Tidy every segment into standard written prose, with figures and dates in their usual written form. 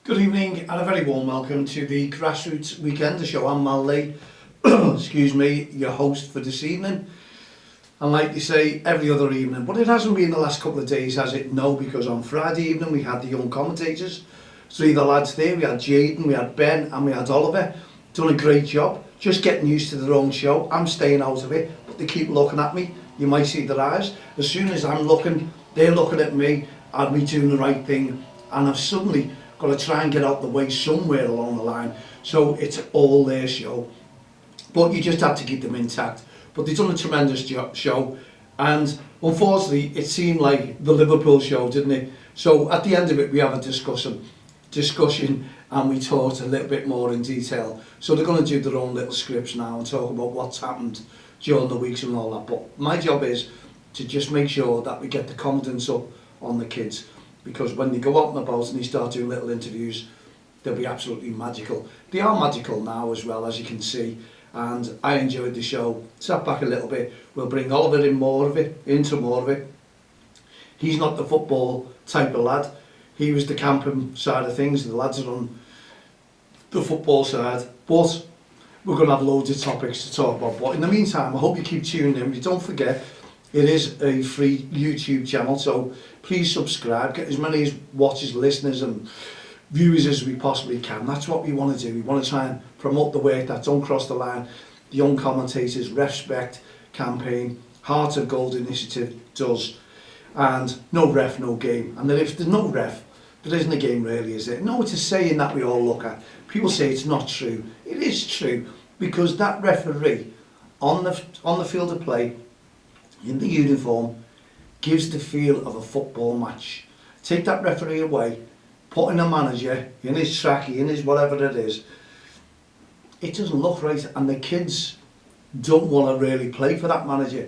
Good evening and a very warm welcome to the Grassroots Weekend show. I'm Mal Lee, excuse me, your host for this evening. And like you say, every other evening, but it hasn't been the last couple of days, has it? No, because on Friday evening we had the young commentators, three of the lads there. We had Jaden, we had Ben and we had Oliver. Done a great job, just getting used to their own show. I'm staying out of it, but they keep looking at me. You might see their eyes. As soon as I'm looking, they're looking at me, and me doing the right thing. And I've suddenly got to try and get out the way somewhere along the line. So it's all their show. But you just have to keep them intact. But they've done a tremendous show. And unfortunately, it seemed like the Liverpool show, didn't it? So at the end of it, we have a discussion and we talked a little bit more in detail. So they're going to do their own little scripts now and talk about what's happened during the weeks and all that. But my job is to just make sure that we get the confidence up on the kids. Because when they go out and about and they start doing little interviews, they'll be absolutely magical. They are magical now as well, as you can see. And I enjoyed the show. Sat back a little bit. We'll bring Oliver into more of it. He's not the football type of lad. He was the camping side of things. The lads are on the football side. But we're going to have loads of topics to talk about. But in the meantime, I hope you keep tuning in. But don't forget, it is a free YouTube channel, so please subscribe, get as many watchers, listeners and viewers as we possibly can. That's what we want to do. We want to try and promote the work that Don't Cross the Line, the Young Commentators, Respect campaign, Heart of Gold initiative does. And no ref, no game. And that if there's no ref, there isn't a game really, is it? No, it's a saying that we all look at. People say it's not true. It is true, because that referee on the field of play, in the uniform, gives the feel of a football match. Take that referee away, put in a manager, in his trackie, in his whatever it is, it doesn't look right, and the kids don't want to really play for that manager,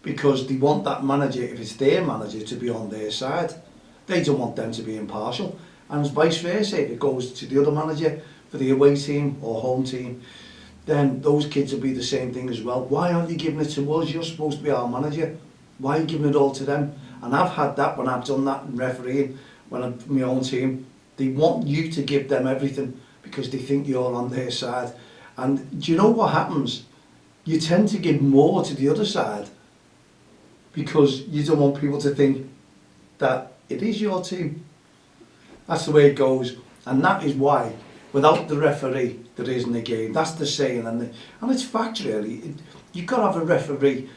because they want that manager, if it's their manager, to be on their side. They don't want them to be impartial, and vice versa. If it goes to the other manager for the away team or home team, then those kids will be the same thing as well. Why aren't you giving it to us? You're supposed to be our manager. Why are you giving it all to them? And I've had that when I've done that in refereeing, when I'm my own team. They want you to give them everything because they think you're on their side. And do you know what happens? You tend to give more to the other side because you don't want people to think that it is your team. That's the way it goes. And that is why, without the referee, there isn't a game. That's the saying, and it's fact really. You've got to have a referee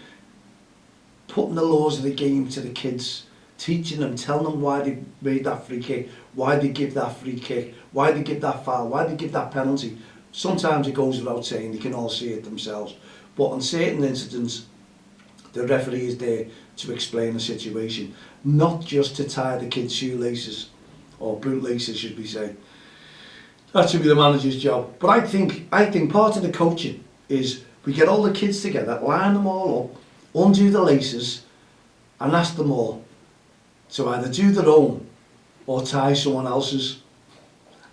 putting the laws of the game to the kids, teaching them, telling them why they made that free kick, why they give that free kick, why they give that foul, why they give that penalty. Sometimes it goes without saying, they can all see it themselves. But on certain incidents, the referee is there to explain the situation, not just to tie the kids' shoelaces, or bootlaces should we say. That should be the manager's job. But I think part of the coaching is we get all the kids together, line them all up, undo the laces, and ask them all to either do their own or tie someone else's.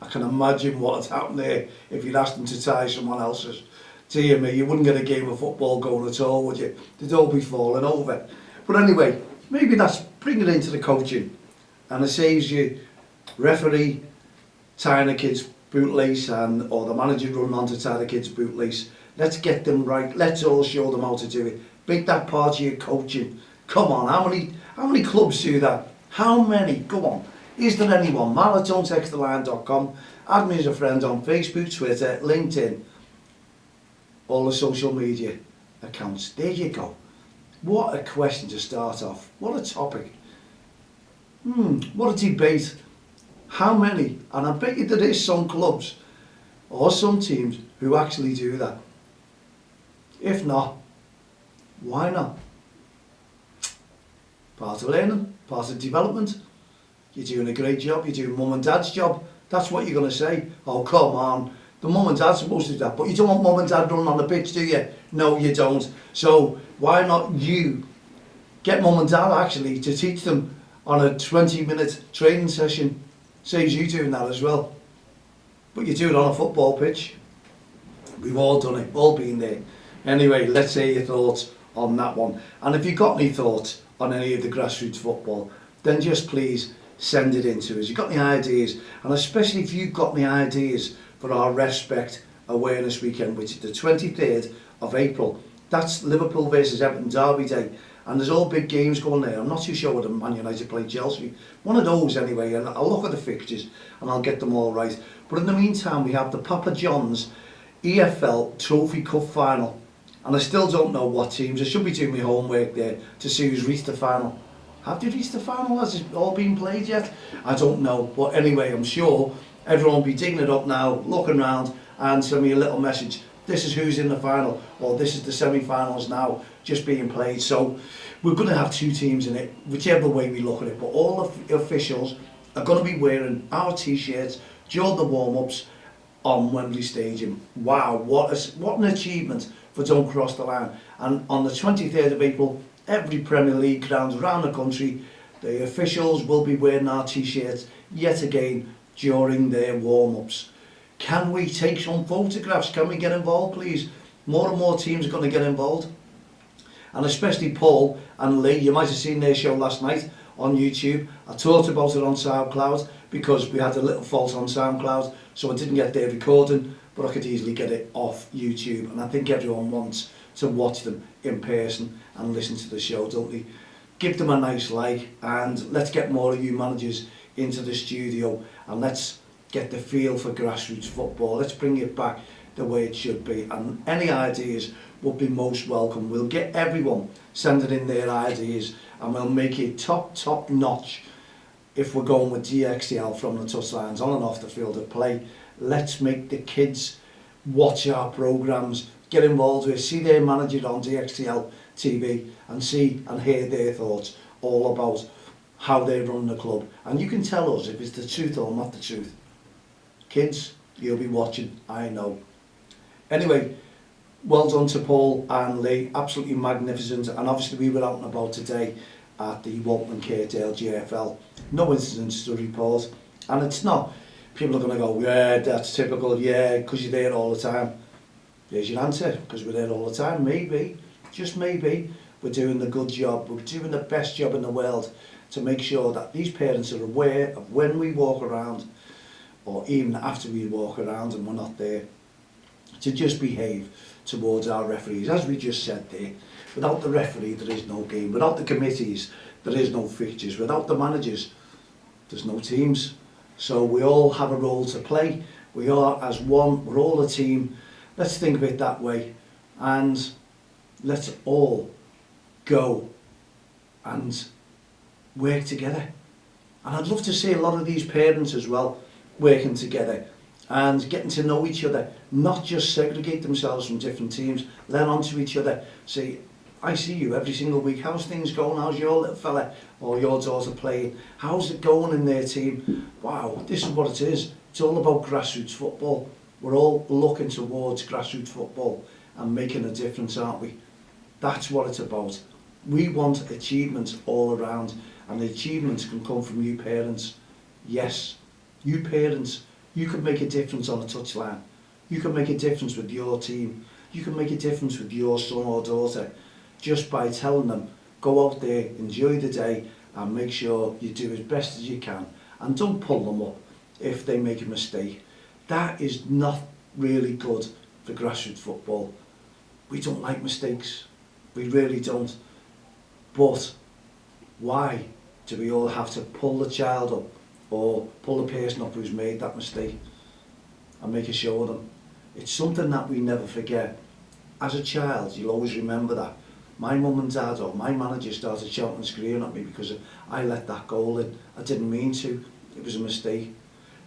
I can imagine what had happened there if you'd asked them to tie someone else's. Dear me, you wouldn't get a game of football going at all, would you? They'd all be falling over. But anyway, maybe that's bring it into the coaching, and it saves you referee tying a kid's bootlace or the manager running on to tie the kid's bootlace. Let's get them right. Let's all show them how to do it. Make that part of your coaching. Come on, how many clubs do that? How many? Go on. Is there anyone? mal@don'ttexttheline.com. Add me as a friend on Facebook, Twitter, LinkedIn, all the social media accounts. There you go. What a question to start off. What a topic. What a debate. How many? And I bet you there is some clubs or some teams who actually do that. If not, why not? Part of learning, part of development. You're doing a great job, you're doing mum and dad's job. That's what you're going to say. Oh, come on. The mum and dad's supposed to do that. But you don't want mum and dad running on the pitch, do you? No, you don't. So why not you get mum and dad actually to teach them on a 20-minute training session? Saves you doing that as well. But you do it on a football pitch. We've all done it, all been there. Anyway, let's hear your thoughts on that one. And if you've got any thoughts on any of the grassroots football, then just please send it in to us. You've got the ideas, and especially if you've got the ideas for our Respect Awareness Weekend, which is the 23rd of April. That's Liverpool versus Everton Derby Day, and there's all big games going there. I'm not too sure whether Man United play Chelsea. One of those anyway, and I'll look at the fixtures and I'll get them all right. But in the meantime, we have the Papa John's EFL Trophy Cup final, and I still don't know what teams. I should be doing my homework there to see who's reached the final. Have they reached the final? Has it all been played yet? I don't know, but anyway, I'm sure everyone will be digging it up now, looking around, and send me a little message. This is who's in the final, or this is the semi-finals now just being played. So we're going to have two teams in it, whichever way we look at it. But all the officials are going to be wearing our t-shirts during the warm-ups on Wembley Stadium. Wow, what an achievement for Don't Cross the Line. And on the 23rd of April, every Premier League grounds around the country, the officials will be wearing our t-shirts yet again during their warm-ups. Can we take some photographs? Can we get involved, please? More and more teams are going to get involved. And especially Paul and Lee. You might have seen their show last night on YouTube. I talked about it on SoundCloud because we had a little fault on SoundCloud, so I didn't get their recording, but I could easily get it off YouTube. And I think everyone wants to watch them in person and listen to the show, don't they? Give them a nice like, and let's get more of you managers into the studio, and let's get the feel for grassroots football. Let's bring it back the way it should be, and any ideas will be most welcome. We'll get everyone sending in their ideas, and we'll make it top notch if we're going with DXTL from the touchlines on and off the field of play. Let's make the kids watch our programmes, get involved with, see their manager on DXTL TV, and see and hear their thoughts all about how they run the club. And you can tell us if it's the truth or not the truth. Kids, you'll be watching, I know. Anyway, well done to Paul and Lee, absolutely magnificent. And obviously we were out and about today at the Walton and Kirkdale GFL. No incidents to report. And it's not, people are going to go, yeah, that's typical, yeah, because you're there all the time. There's your answer, because we're there all the time. Maybe, just maybe, we're doing a good job. We're doing the best job in the world to make sure that these parents are aware of when we walk around, or even after we walk around and we're not there, to just behave towards our referees. As we just said there, without the referee there is no game, without the committees there is no fixtures, without the managers there's no teams. So we all have a role to play, we are as one, we're all a team. Let's think of it that way, and let's all go and work together. And I'd love to see a lot of these parents as well working together and getting to know each other, not just segregate themselves from different teams, learn onto each other. Say, I see you every single week, how's things going, how's your little fella or your daughter playing, how's it going in their team? Wow, this is what it is. It's all about grassroots football. We're all looking towards grassroots football and making a difference, aren't we? That's what it's about. We want achievements all around, and the achievements can come from you parents. Yes, you parents, you can make a difference on a touchline. You can make a difference with your team. You can make a difference with your son or daughter just by telling them, go out there, enjoy the day, and make sure you do as best as you can. And don't pull them up if they make a mistake. That is not really good for grassroots football. We don't like mistakes. We really don't. But why do we all have to pull the child up or pull the person up who's made that mistake and make a show of them? It's something that we never forget. As a child, you'll always remember that. My mum and dad or my manager started shouting and screaming at me because I let that goal in. I didn't mean to. It was a mistake.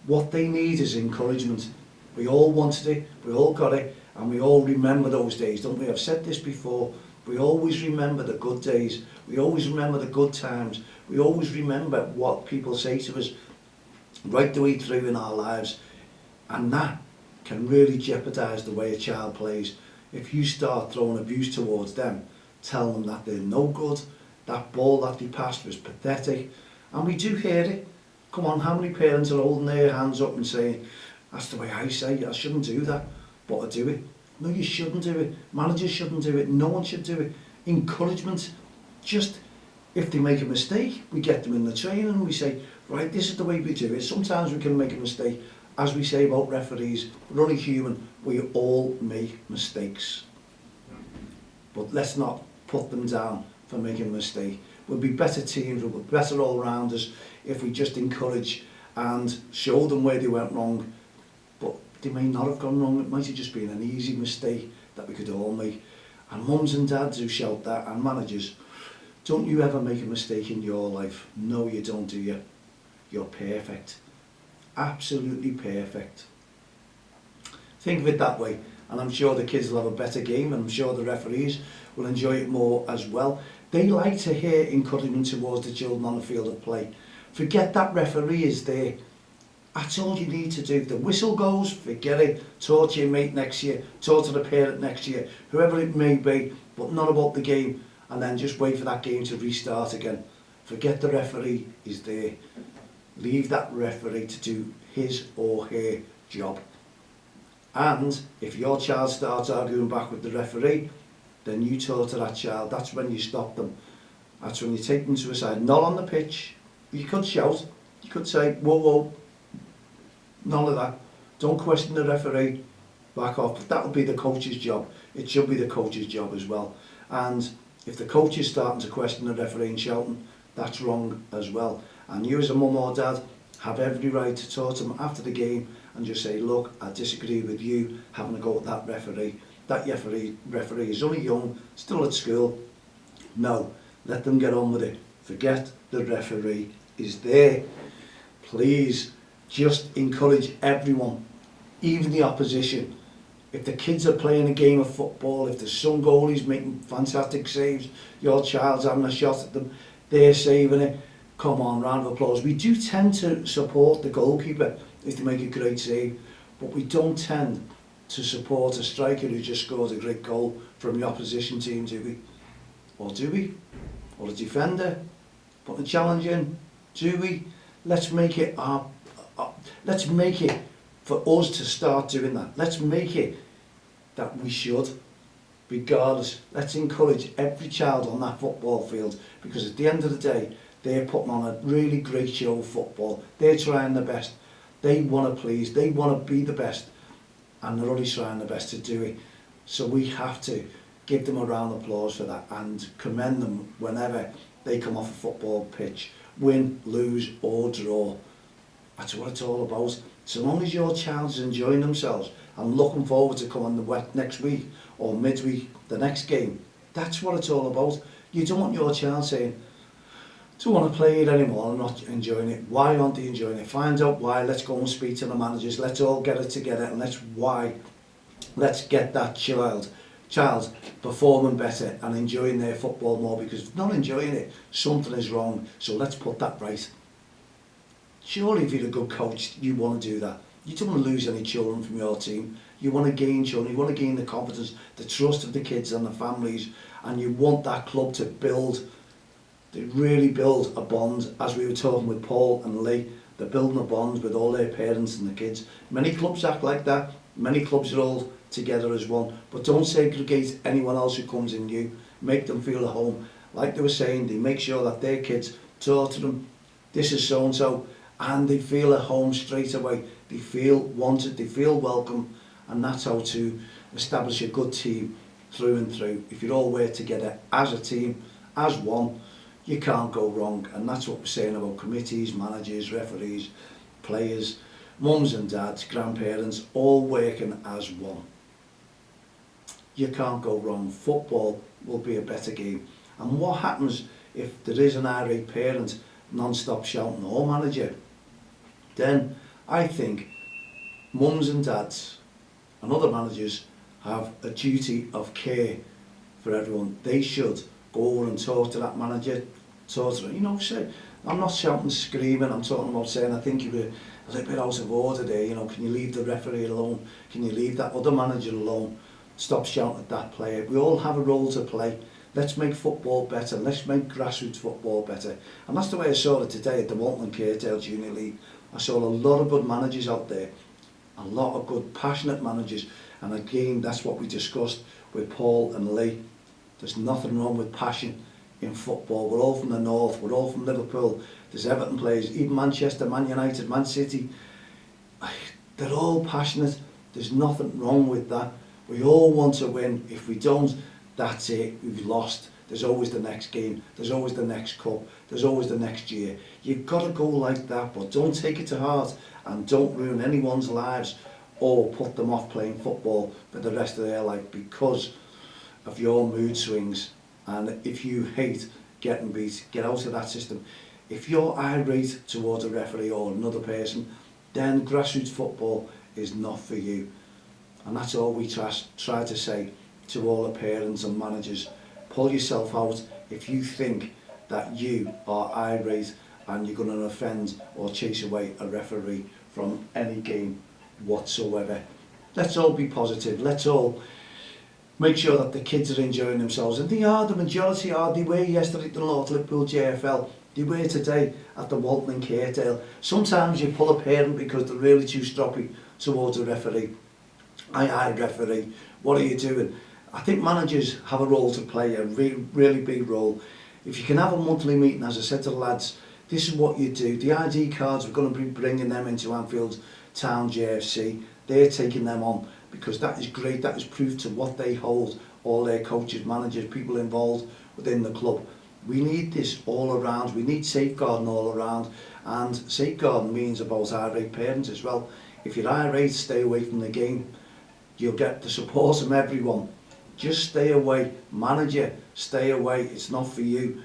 What they need is encouragement. We all wanted it, we all got it, and we all remember those days, don't we? I've said this before. We always remember the good days. We always remember the good times. We always remember what people say to us right the way through in our lives. And that can really jeopardise the way a child plays. If you start throwing abuse towards them, tell them that they're no good, that ball that they passed was pathetic. And we do hear it. Come on, how many parents are holding their hands up and saying, that's the way I say it, I shouldn't do that, but I do it. No, you shouldn't do it. Managers shouldn't do it. No one should do it. Encouragement. Just if they make a mistake, we get them in the training and we say, right, this is the way we do it. Sometimes we can make a mistake. As we say about referees, we're only human. We all make mistakes. But let's not put them down for making a mistake. We'll be better teams, we'll be better all-rounders if we just encourage and show them where they went wrong. But they may not have gone wrong. It might have just been an easy mistake that we could all make. And mums and dads who shout that, and managers, don't you ever make a mistake in your life. No, you don't, do you? You're perfect. Absolutely perfect. Think of it that way, and I'm sure the kids will have a better game, and I'm sure the referees will enjoy it more as well. They like to hear encouragement towards the children on the field of play. Forget that referee is there. That's all you need to do. If the whistle goes, forget it. Talk to your mate next year, talk to the parent next year, whoever it may be, but not about the game, and then just wait for that game to restart again. Forget the referee is there. Leave that referee to do his or her job. And if your child starts arguing back with the referee, then you talk to that child. That's when you stop them. That's when you take them to a side. Not on the pitch. You could shout. You could say, whoa, whoa. None of that. Don't question the referee. Back off. But that'll be the coach's job. It should be the coach's job as well. And if the coach is starting to question the referee and shouting, that's wrong as well. And you as a mum or dad have every right to talk to them after the game and just say, look, I disagree with you having a go at that referee. That referee is only young, still at school. No, let them get on with it. Forget the referee is there. Please just encourage everyone, even the opposition. If the kids are playing a game of football, if the some goalie's making fantastic saves, your child's having a shot at them, they're saving it, come on, round of applause. We do tend to support the goalkeeper if they make a great save, but we don't tend to support a striker who just scored a great goal from the opposition team, do we? Or do we? Or a defender? Put the challenge in, do we? Let's make it let's make it for us to start doing that. Let's make it that we should, regardless. Let's encourage every child on that football field, because at the end of the day, they're putting on a really great show of football. They're trying their best. They want to please. They want to be the best. And they're only trying their best to do it. So we have to give them a round of applause for that and commend them whenever they come off a football pitch. Win, lose or draw. That's what it's all about. So long as your child's enjoying themselves and looking forward to coming the next week or midweek, the next game, that's what it's all about. You don't want your child saying, don't want to play it anymore, I'm not enjoying it. Why aren't they enjoying it? Find out why. Let's go and speak to the managers. Let's all get it together and let's get that child performing better and enjoying their football more, because if they're not enjoying it, something is wrong. So let's put that right. Surely if you're a good coach, you want to do that. You don't want to lose any children from your team. You want to gain children, you want to gain the confidence, the trust of the kids and the families, and you want that club to really build a bond. As we were talking with Paul and Lee, they're building a bond with all their parents and the kids. Many clubs act like that. Many clubs are all together as one. But don't segregate anyone else who comes in new. Make them feel at home. Like they were saying, they make sure that their kids talk to them, this is so-and-so, and they feel at home straight away. They feel wanted, they feel welcome, and that's how to establish a good team through and through. If you all work together as a team, as one, you can't go wrong. And that's what we're saying about committees, managers, referees, players, mums and dads, grandparents, all working as one. You can't go wrong. Football will be a better game. And what happens if there is an irate parent non-stop shouting, or manager? Then I think mums and dads and other managers have a duty of care for everyone. They should go over and talk to that manager, talk to them, you know, say, I'm not shouting, screaming, I'm talking about saying, I think you were a little bit out of order there, you know, can you leave the referee alone? Can you leave that other manager alone? Stop shouting at that player. We all have a role to play. Let's make football better. Let's make grassroots football better. And that's the way I saw it today at the Walton and Kirkdale Junior League. I saw a lot of good managers out there, a lot of good, passionate managers. And again, that's what we discussed with Paul and Lee. There's nothing wrong with passion in football. We're all from the north, we're all from Liverpool, there's Everton players, even Manchester, Man United, Man City. They're all passionate. There's nothing wrong with that. We all want to win. If we don't, that's it, we've lost. There's always the next game, there's always the next cup, there's always the next year. You've got to go like that, but don't take it to heart and don't ruin anyone's lives or put them off playing football for the rest of their life because of your mood swings. And if you hate getting beat, get out of that system. If you're irate towards a referee or another person, then grassroots football is not for you. And that's all we try to say to all the parents and managers. Pull yourself out if you think that you are irate and you're going to offend or chase away a referee from any game whatsoever. Let's all be positive. Let's all make sure that the kids are enjoying themselves. And they are, the majority are. They were yesterday at the North Liverpool JFL. They were today at the Walton and Kirkdale. Sometimes you pull a parent because they're really too stroppy towards a referee. Aye, referee, what are you doing? I think managers have a role to play, a really big role. If you can have a monthly meeting, as I said to the lads, this is what you do. The ID cards, we're going to be bringing them into Anfield Town JFC. They're taking them on because that is great. That is proof to what they hold, all their coaches, managers, people involved within the club. We need this all around. We need safeguarding all around. And safeguarding means about irate parents as well. If you're irate, stay away from the game. You'll get the support from everyone. Just stay away. Manager, stay away. It's not for you.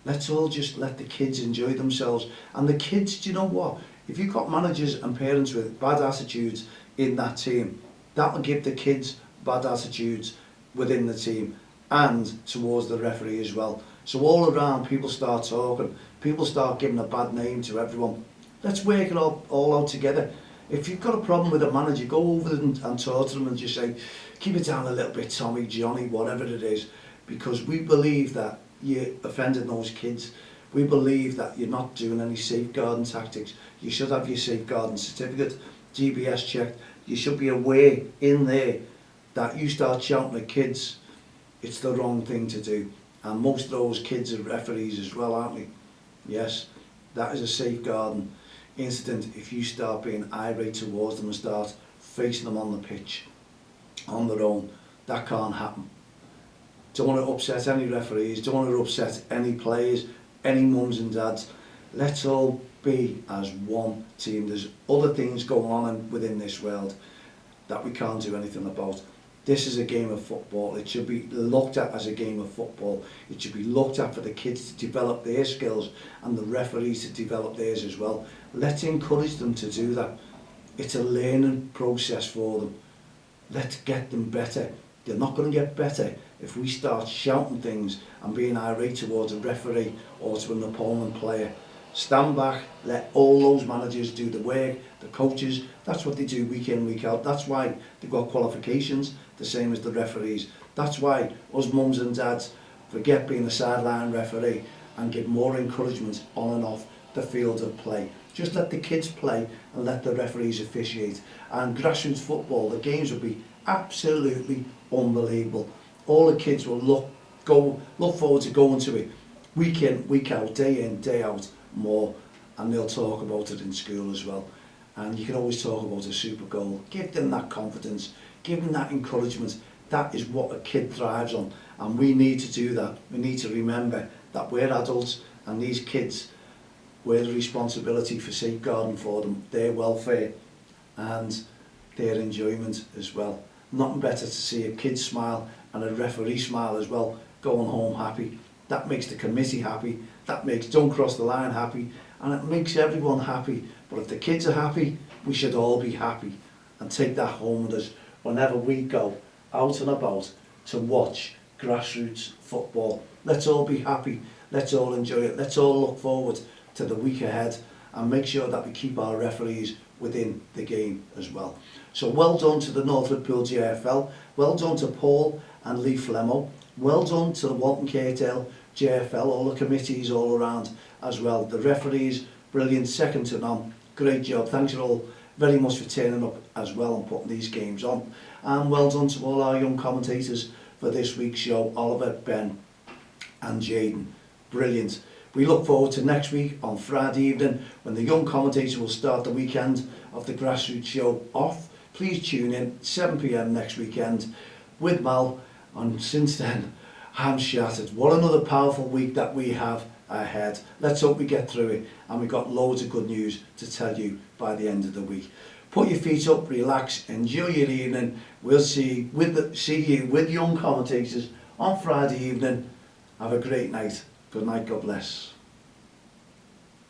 Let's all just let the kids enjoy themselves. And the kids, do you know what? If you've got managers and parents with bad attitudes in that team, that will give the kids bad attitudes within the team and towards the referee as well. So all around, people start talking. People start giving a bad name to everyone. Let's work it all out together. If you've got a problem with a manager, go over and talk to them and just say, keep it down a little bit, Tommy, Johnny, whatever it is, because we believe that you're offending those kids. We believe that you're not doing any safeguarding tactics. You should have your safeguarding certificate, DBS checked. You should be aware in there that you start shouting at kids, it's the wrong thing to do. And most of those kids are referees as well, aren't they? Yes, that is a safeguarding incident if you start being irate towards them and start facing them on the pitch on their own. That can't happen. Don't want to upset any referees, don't want to upset any players, any mums and dads. Let's all be as one team. There's other things going on within this world that we can't do anything about. This is a game of football. It should be looked at as a game of football. It should be looked at for the kids to develop their skills and the referees to develop theirs as well. Let's encourage them to do that. It's a learning process for them. Let's get them better. They're not going to get better if we start shouting things and being irate towards a referee or to an opponent player. Stand back, let all those managers do the work, the coaches. That's what they do week in, week out. That's why they've got qualifications, the same as the referees. That's why us mums and dads forget being a sideline referee and give more encouragement on and off the field of play. Just let the kids play and let the referees officiate. And grassroots football, the games will be absolutely unbelievable. All the kids will look forward to going to it week in, week out, day in, day out more, and they'll talk about it in school as well. And you can always talk about a super goal. Give them that confidence, give them that encouragement. That is what a kid thrives on, and we need to do that. We need to remember that we're adults and these kids, we're the responsibility for safeguarding for them, their welfare and their enjoyment as well. Nothing better to see a kid smile and a referee smile as well, going home happy. That makes the committee happy, that makes Don't Cross the Line happy, and it makes everyone happy. But if the kids are happy, we should all be happy and take that home with us whenever we go out and about to watch grassroots football. Let's all be happy, let's all enjoy it, let's all look forward to the week ahead and make sure that we keep our referees within the game as well. So well done to the North Liverpool JFL, well done to Paul and Lee Flemmo, well done to the Walton Kirkdale JFL, all the committees all around as well. The referees, brilliant, second to none, great job. Thanks you all very much for turning up as well and putting these games on. And well done to all our young commentators for this week's show, Oliver, Ben and Jaden. Brilliant. We look forward to next week on Friday evening when the young commentator will start the weekend of the Grassroots show off. Please tune in 7 p.m. next weekend with Mal. And since then, I'm shattered. What another powerful week that we have ahead. Let's hope we get through it, and we've got loads of good news to tell you by the end of the week. Put your feet up, relax, enjoy your evening. We'll see you with young commentators on Friday evening. Have a great night. Good night, God bless.